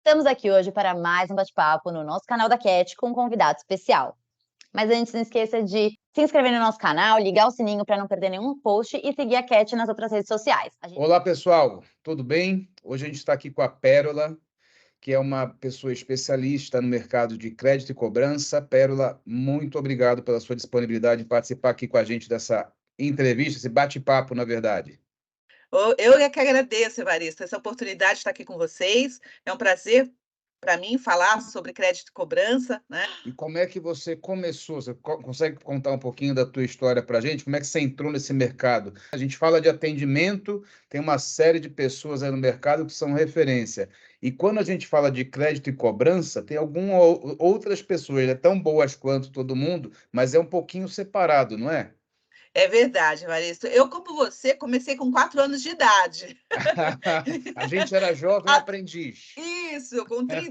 Estamos aqui hoje para mais um bate-papo no nosso canal da Cat com um convidado especial. Mas antes, não esqueça de se inscrever no nosso canal, ligar o sininho para não perder nenhum post e seguir a Cat nas outras redes sociais. Olá, pessoal, tudo bem? Hoje a gente está aqui com a Pérola, que é uma pessoa especialista no mercado de crédito e cobrança. Pérola, muito obrigado pela sua disponibilidade em participar aqui com a gente dessa entrevista, esse bate-papo, na verdade. Eu é que agradeço, Evaristo, essa oportunidade de estar aqui com vocês. É um prazer para mim falar sobre crédito e cobrança, né? E como é que você começou? Você consegue contar um pouquinho da tua história para a gente? Como é que você entrou nesse mercado? A gente fala de atendimento, tem uma série de pessoas aí no mercado que são referência. E quando a gente fala de crédito e cobrança, tem algumas outras pessoas, né, tão boas quanto todo mundo, mas é um pouquinho separado, não é? É verdade, Evaristo. Eu, como você, comecei com 4 anos de idade. A gente era jovem aprendiz. Isso,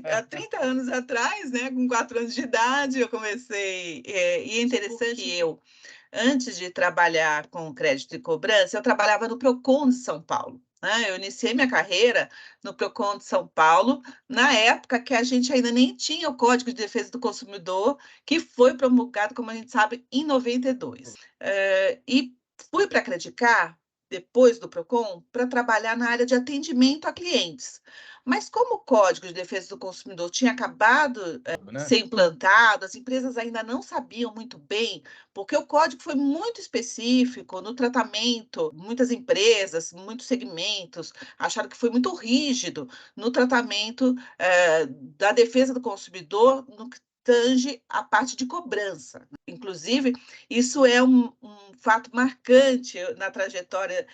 há 30 anos atrás, né, com 4 anos de idade, eu comecei. E é interessante que eu, antes de trabalhar com crédito e cobrança, eu trabalhava no Procon de São Paulo, né? Eu iniciei minha carreira no Procon de São Paulo, na época que a gente ainda nem tinha o Código de Defesa do Consumidor, que foi promulgado, como a gente sabe, em 92. E fui para a Credicar, depois do Procon, para trabalhar na área de atendimento a clientes. Mas como o Código de Defesa do Consumidor tinha acabado de Né? ser implantado, as empresas ainda não sabiam muito bem, porque o código foi muito específico no tratamento. Muitas empresas, muitos segmentos acharam que foi muito rígido no tratamento da defesa do consumidor no que tange a parte de cobrança. Inclusive, isso é um fato marcante na trajetória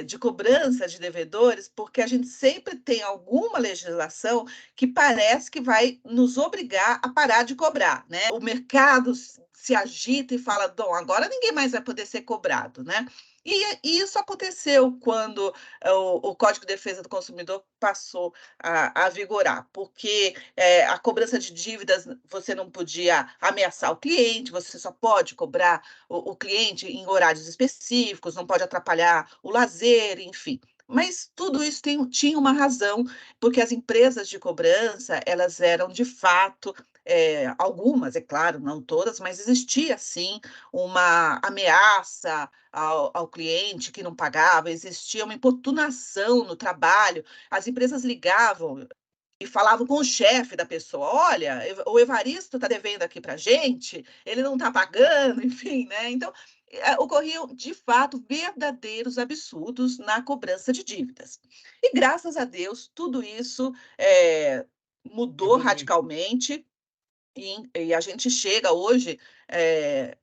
de cobrança de devedores, porque a gente sempre tem alguma legislação que parece que vai nos obrigar a parar de cobrar, né? O mercado se agita e fala, bom, agora ninguém mais vai poder ser cobrado, né? E isso aconteceu quando o Código de Defesa do Consumidor passou a vigorar, porque a cobrança de dívidas, você não podia ameaçar o cliente, você só pode cobrar o cliente em horários específicos, não pode atrapalhar o lazer, enfim. Mas tudo isso tinha uma razão, porque as empresas de cobrança, elas eram de fato, algumas, é claro, não todas, mas existia sim uma ameaça ao cliente que não pagava, existia uma importunação no trabalho, as empresas ligavam e falavam com o chefe da pessoa, olha, o Evaristo está devendo aqui para a gente, ele não está pagando, enfim, né? Então, ocorriam, de fato, verdadeiros absurdos na cobrança de dívidas. E, graças a Deus, tudo isso mudou radicalmente, e a gente chega hoje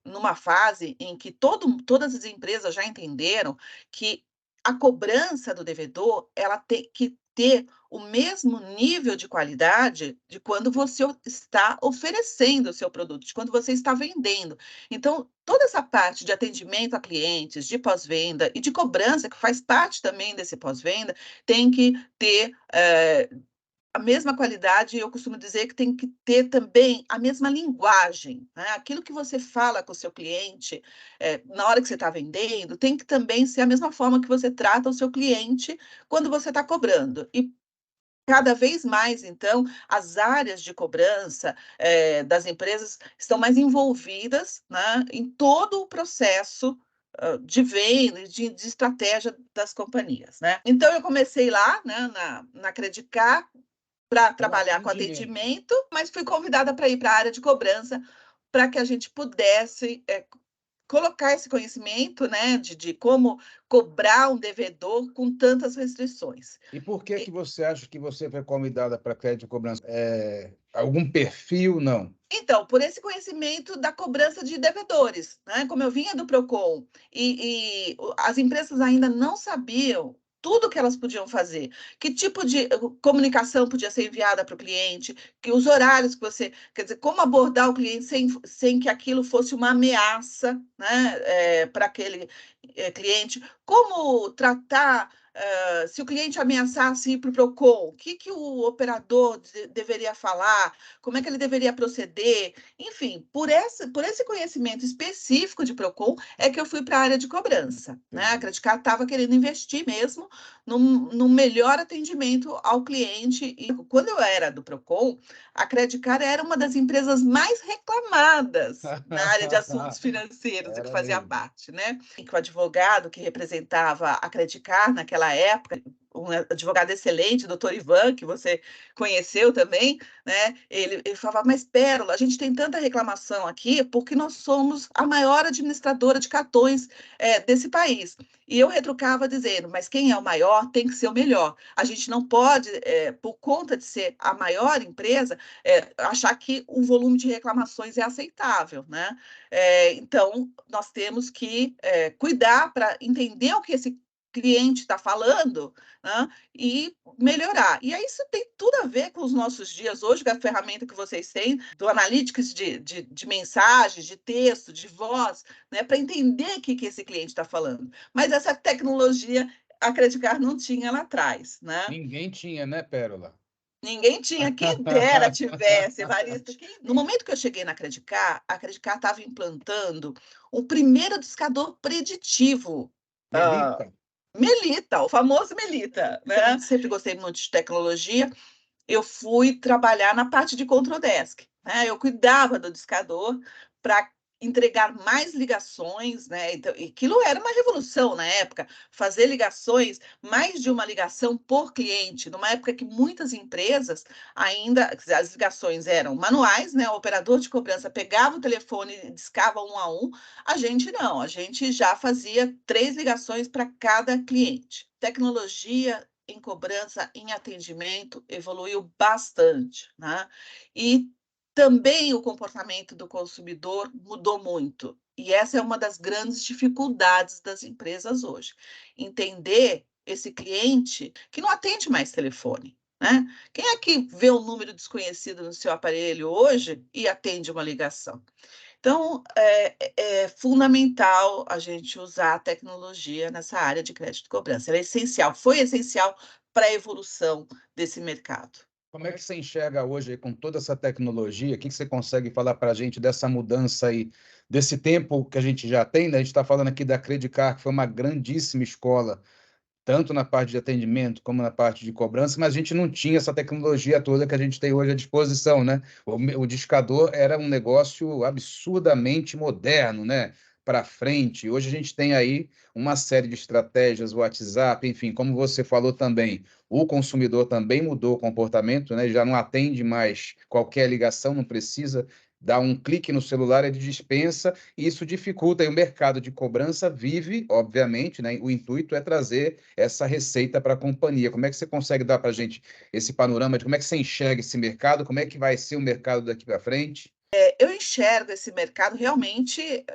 numa fase em que todas as empresas já entenderam que a cobrança do devedor ela tem que ter o mesmo nível de qualidade de quando você está oferecendo o seu produto, de quando você está vendendo. Então, toda essa parte de atendimento a clientes, de pós-venda e de cobrança, que faz parte também desse pós-venda, tem que ter a mesma qualidade. Eu costumo dizer que tem que ter também a mesma linguagem, né? Aquilo que você fala com o seu cliente na hora que você está vendendo, tem que também ser a mesma forma que você trata o seu cliente quando você está cobrando. E cada vez mais, então, as áreas de cobrança das empresas estão mais envolvidas, né, em todo o processo de venda, de estratégia das companhias, né? Então, eu comecei lá, né, na Credicar, para trabalhar com atendimento, mas fui convidada para ir para a área de cobrança, para que a gente pudesse colocar esse conhecimento, né, de como cobrar um devedor com tantas restrições. E por que você acha que você foi convidada para crédito e cobrança? Algum perfil, não? Então, por esse conhecimento da cobrança de devedores, né? Como eu vinha do Procon e as empresas ainda não sabiam tudo que elas podiam fazer, que tipo de comunicação podia ser enviada para o cliente, que os horários que você, quer dizer, como abordar o cliente sem que aquilo fosse uma ameaça, né, para aquele cliente, como tratar se o cliente ameaçasse ir para o PROCON, o que o operador deveria falar, como é que ele deveria proceder, enfim, por esse conhecimento específico de PROCON é que eu fui para a área de cobrança, né? A Credicar estava querendo investir mesmo num melhor atendimento ao cliente, e quando eu era do PROCON, a Credicar era uma das empresas mais reclamadas na área de assuntos financeiros, que fazia parte, né? E que o advogado que representava a Credicar naquela época, um advogado excelente, doutor Ivan, que você conheceu também, né? Ele falava, mas Pérola, a gente tem tanta reclamação aqui porque nós somos a maior administradora de cartões desse país. E eu retrucava dizendo, mas quem é o maior tem que ser o melhor. A gente não pode, por conta de ser a maior empresa, achar que o volume de reclamações é aceitável, né? Então, nós temos que cuidar para entender o que esse cliente está falando, né, e melhorar. E aí isso tem tudo a ver com os nossos dias hoje, com a ferramenta que vocês têm, do analytics de mensagens, de texto, de voz, né, para entender o que esse cliente está falando. Mas essa tecnologia, a Credicar não tinha lá atrás, né? Ninguém tinha, né, Pérola? Ninguém tinha, quem dera tivesse, Evaristo. No momento que eu cheguei na Credicar, a Credicar estava implantando o primeiro discador preditivo. Melita. Melita, o famoso Melita, né? Sempre gostei muito de tecnologia. Eu fui trabalhar na parte de control desk, né? Eu cuidava do discador para entregar mais ligações, né? Então, aquilo era uma revolução na época, fazer ligações, mais de uma ligação por cliente, numa época que muitas empresas ainda, as ligações eram manuais, né? O operador de cobrança pegava o telefone e discava um a um, a gente não, a gente já fazia 3 ligações para cada cliente. Tecnologia em cobrança, em atendimento, evoluiu bastante, né? E também o comportamento do consumidor mudou muito. E essa é uma das grandes dificuldades das empresas hoje. Entender esse cliente que não atende mais telefone, né? Quem é que vê um número desconhecido no seu aparelho hoje e atende uma ligação? Então, é fundamental a gente usar a tecnologia nessa área de crédito e cobrança. Ela é essencial, foi essencial para a evolução desse mercado. Como é que você enxerga hoje, com toda essa tecnologia, o que você consegue falar para a gente dessa mudança aí, desse tempo que a gente já tem, né? A gente está falando aqui da Credicar, que foi uma grandíssima escola, tanto na parte de atendimento como na parte de cobrança, mas a gente não tinha essa tecnologia toda que a gente tem hoje à disposição, né? O discador era um negócio absurdamente moderno, né? Para frente. Hoje a gente tem aí uma série de estratégias, o WhatsApp, enfim, como você falou também, o consumidor também mudou o comportamento, né? Já não atende mais qualquer ligação, não precisa dar um clique no celular, ele dispensa, e isso dificulta, e o mercado de cobrança vive, obviamente, né? O intuito é trazer essa receita para a companhia. Como é que você consegue dar para a gente esse panorama de como é que você enxerga esse mercado, como é que vai ser o mercado daqui para frente? Eu enxergo esse mercado realmente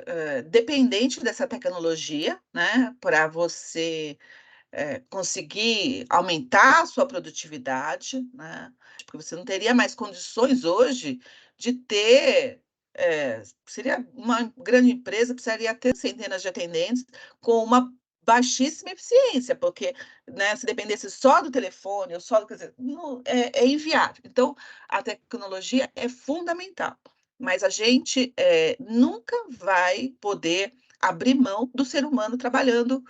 dependente dessa tecnologia, né? Para você conseguir aumentar a sua produtividade, né? Porque você não teria mais condições hoje de ter. Seria uma grande empresa, precisaria ter centenas de atendentes com uma baixíssima eficiência, porque, né, se dependesse só do telefone ou só do, quer dizer, não, é inviável. Então, a tecnologia é fundamental, mas a gente nunca vai poder abrir mão do ser humano trabalhando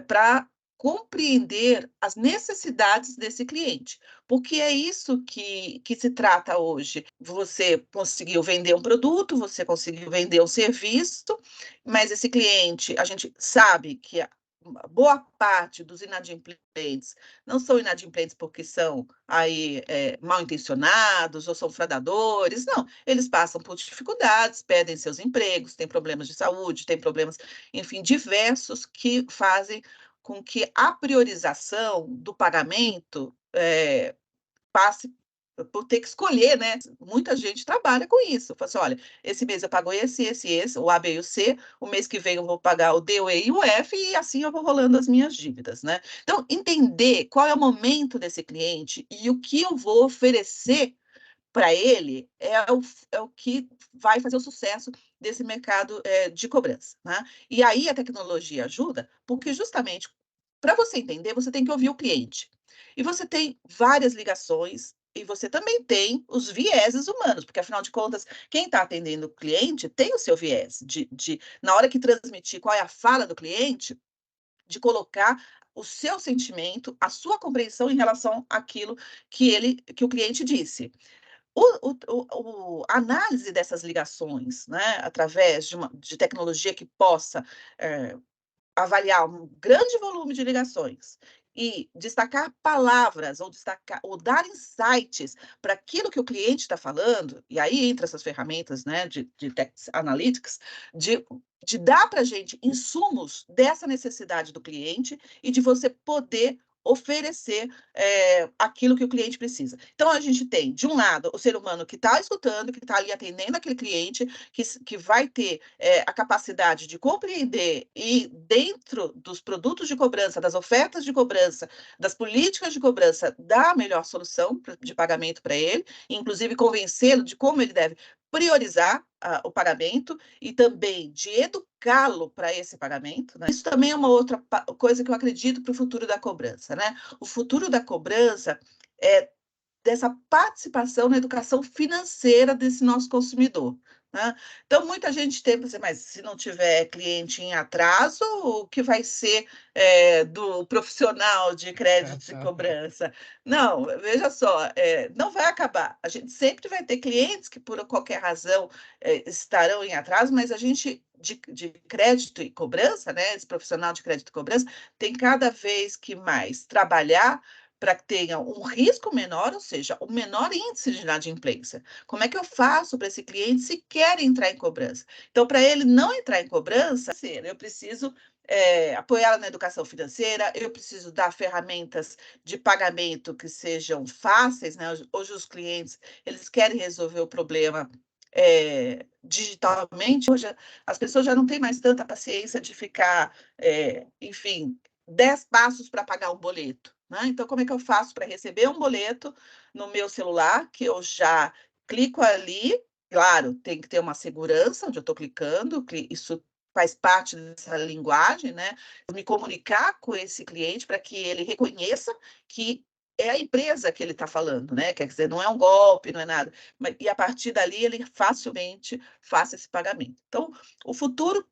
para compreender as necessidades desse cliente, porque é isso que se trata hoje. Você conseguiu vender um produto, você conseguiu vender um serviço, mas esse cliente, a gente sabe que a boa parte dos inadimplentes não são inadimplentes porque são aí mal intencionados ou são fraudadores, não. Eles passam por dificuldades, perdem seus empregos, têm problemas de saúde, têm problemas, enfim, diversos que fazem com que a priorização do pagamento passe por ter que escolher, né? Muita gente trabalha com isso. Fala assim, olha, esse mês eu pago esse, o A, B e o C, o mês que vem eu vou pagar o D, o E e o F, e assim eu vou rolando as minhas dívidas, né? Então, entender qual é o momento desse cliente e o que eu vou oferecer para ele, é o que vai fazer o sucesso desse mercado de cobrança, né? E aí a tecnologia ajuda, porque justamente para você entender, você tem que ouvir o cliente. E você tem várias ligações, e você também tem os vieses humanos, porque afinal de contas, quem está atendendo o cliente tem o seu viés, na hora que transmitir qual é a fala do cliente, de colocar o seu sentimento, a sua compreensão em relação àquilo que o cliente disse. A análise dessas ligações, né, através de tecnologia que possa avaliar um grande volume de ligações e destacar palavras ou dar insights para aquilo que o cliente está falando, e aí entra essas ferramentas, né, de Text Analytics, de dar para a gente insumos dessa necessidade do cliente e de você poder oferecer aquilo que o cliente precisa. Então, a gente tem, de um lado, o ser humano que está escutando, que está ali atendendo aquele cliente, que vai ter a capacidade de compreender e, dentro dos produtos de cobrança, das ofertas de cobrança, das políticas de cobrança, dar a melhor solução de pagamento para ele, inclusive convencê-lo de como ele deve priorizar o pagamento e também de educá-lo para esse pagamento, né? Isso também é uma outra coisa que eu acredito para o futuro da cobrança, né? O futuro da cobrança é dessa participação na educação financeira desse nosso consumidor, né? Então, muita gente tem para dizer, mas se não tiver cliente em atraso, o que vai ser do profissional de crédito e cobrança? Não, veja só, não vai acabar. A gente sempre vai ter clientes que, por qualquer razão, estarão em atraso, mas a gente, de crédito e cobrança, né, esse profissional de crédito e cobrança, tem cada vez que mais trabalhar para que tenha um risco menor, ou seja, o menor índice de inadimplência. Como é que eu faço para esse cliente se quer entrar em cobrança? Então, para ele não entrar em cobrança, eu preciso apoiá-la na educação financeira, eu preciso dar ferramentas de pagamento que sejam fáceis, né? Hoje os clientes, eles querem resolver o problema digitalmente. Hoje as pessoas já não têm mais tanta paciência de ficar, enfim, 10 passos para pagar um boleto, né? Então, como é que eu faço para receber um boleto no meu celular, que eu já clico ali? Claro, tem que ter uma segurança onde eu estou clicando, isso faz parte dessa linguagem, né? Me comunicar com esse cliente para que ele reconheça que é a empresa que ele está falando, né? Quer dizer, não é um golpe, não é nada. E a partir dali ele facilmente faça esse pagamento. Então, o futuro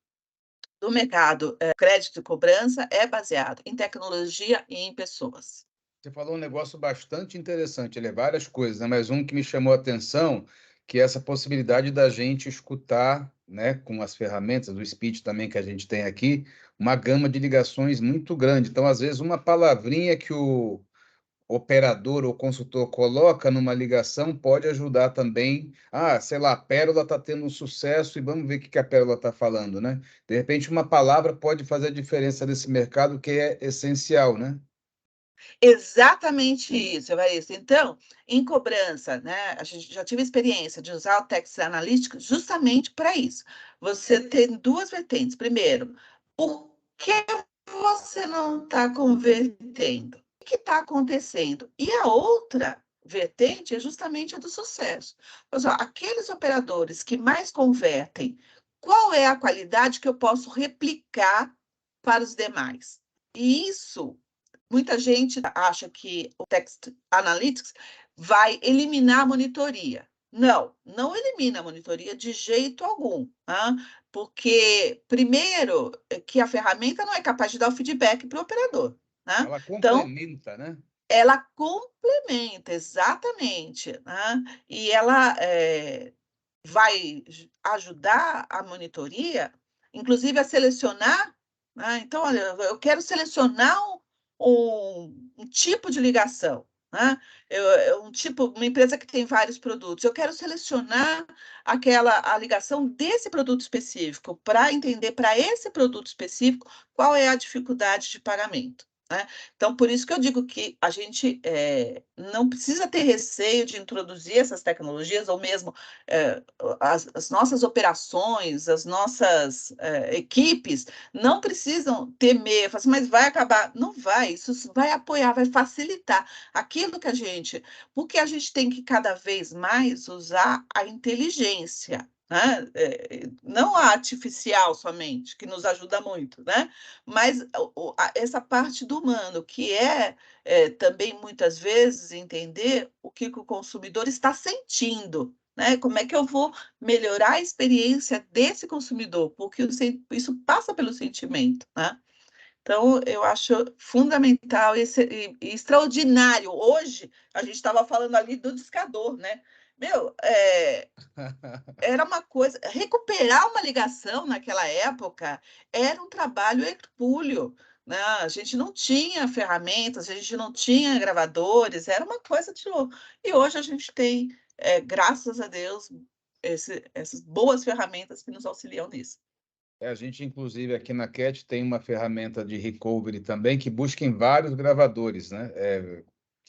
do mercado crédito e cobrança é baseado em tecnologia e em pessoas. Você falou um negócio bastante interessante, ele é várias coisas, né? Mas um que me chamou a atenção, que é essa possibilidade da gente escutar, né, com as ferramentas do speech também que a gente tem aqui, uma gama de ligações muito grande. Então, às vezes, uma palavrinha que o operador ou consultor coloca numa ligação pode ajudar também. Ah, sei lá, a Pérola está tendo um sucesso e vamos ver o que a Pérola está falando, né? De repente, uma palavra pode fazer a diferença nesse mercado que é essencial, né? Exatamente isso, Evaristo. Então, em cobrança, né, a gente já tive experiência de usar o Text Analytics justamente para isso. Você tem duas vertentes. Primeiro, por que você não está convertendo? O que está acontecendo? E a outra vertente é justamente a do sucesso. Ou seja, aqueles operadores que mais convertem, qual é a qualidade que eu posso replicar para os demais? E isso, muita gente acha que o Text Analytics vai eliminar a monitoria. Não, não elimina a monitoria de jeito algum, tá? Porque, primeiro, que a ferramenta não é capaz de dar o feedback para o operador, né? Ela Então, complementa, né? ela complementa, exatamente, né? E ela vai ajudar a monitoria, inclusive a selecionar, né? Então, olha, eu quero selecionar um tipo de ligação, né? Uma empresa que tem vários produtos, eu quero selecionar a ligação desse produto específico para entender para esse produto específico qual é a dificuldade de pagamento. né? Então, por isso que eu digo que a gente não precisa ter receio de introduzir essas tecnologias, ou mesmo as nossas operações, as nossas equipes, não precisam temer, falar assim, mas vai acabar. Não vai, isso vai apoiar, vai facilitar aquilo que porque a gente tem que cada vez mais usar a inteligência, né? Não a artificial somente, que nos ajuda muito, né? Mas essa parte do humano, que também muitas vezes entender o que o consumidor está sentindo, né? Como é que eu vou melhorar a experiência desse consumidor? Porque isso passa pelo sentimento, né? Então, eu acho fundamental e extraordinário. Hoje, a gente estava falando ali do discador, né? Meu, era uma coisa. Recuperar uma ligação naquela época era um trabalho hercúleo, né? A gente não tinha ferramentas, a gente não tinha gravadores, era uma coisa de louco. E hoje a gente tem, graças a Deus, essas boas ferramentas que nos auxiliam nisso. A gente, inclusive, aqui na CAT tem uma ferramenta de recovery também que busca em vários gravadores, né?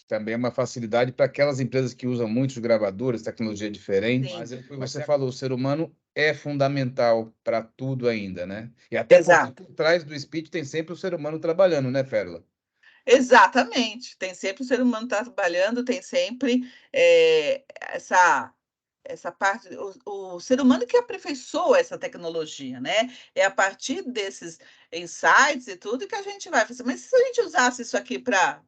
Também é uma facilidade para aquelas empresas que usam muitos gravadores, tecnologia diferente. Sim. Mas é o que você falou, o ser humano é fundamental para tudo ainda, né? E até porque Exato. por trás do speech tem sempre o ser humano trabalhando, né, Pérola? Exatamente. Tem sempre o ser humano trabalhando, tem sempre essa parte, o ser humano que aperfeiçoa essa tecnologia, né? É a partir desses insights e tudo que a gente vai fazer. Mas se a gente usasse isso aqui para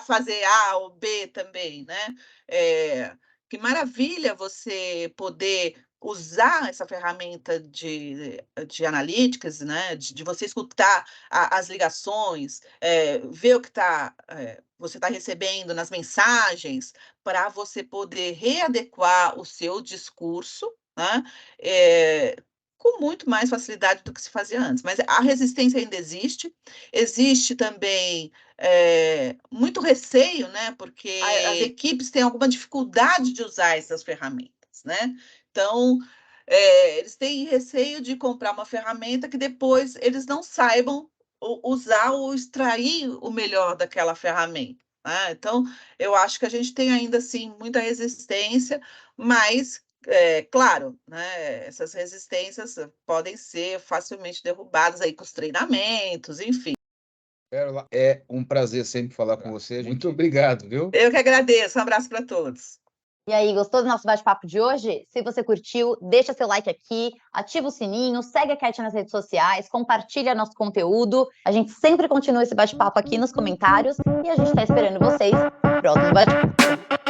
fazer A ou B também, né? Que maravilha você poder usar essa ferramenta de analytics, né? De você escutar as ligações, ver o que você está recebendo nas mensagens, para você poder readequar o seu discurso, né? Com muito mais facilidade do que se fazia antes. Mas a resistência ainda existe também muito receio, né? Porque as equipes têm alguma dificuldade de usar essas ferramentas, né? Então, eles têm receio de comprar uma ferramenta que depois eles não saibam usar ou extrair o melhor daquela ferramenta. Né? Então, eu acho que a gente tem ainda assim muita resistência, mas claro, né, essas resistências podem ser facilmente derrubadas aí com os treinamentos, enfim. Pérola, é um prazer sempre falar com você. Muito obrigado, viu? Eu que agradeço. Um abraço para todos. E aí, gostou do nosso bate-papo de hoje? Se você curtiu, deixa seu like aqui, ativa o sininho, segue a Cat nas redes sociais, compartilha nosso conteúdo. A gente sempre continua esse bate-papo aqui nos comentários e a gente está esperando vocês no próximo bate-papo.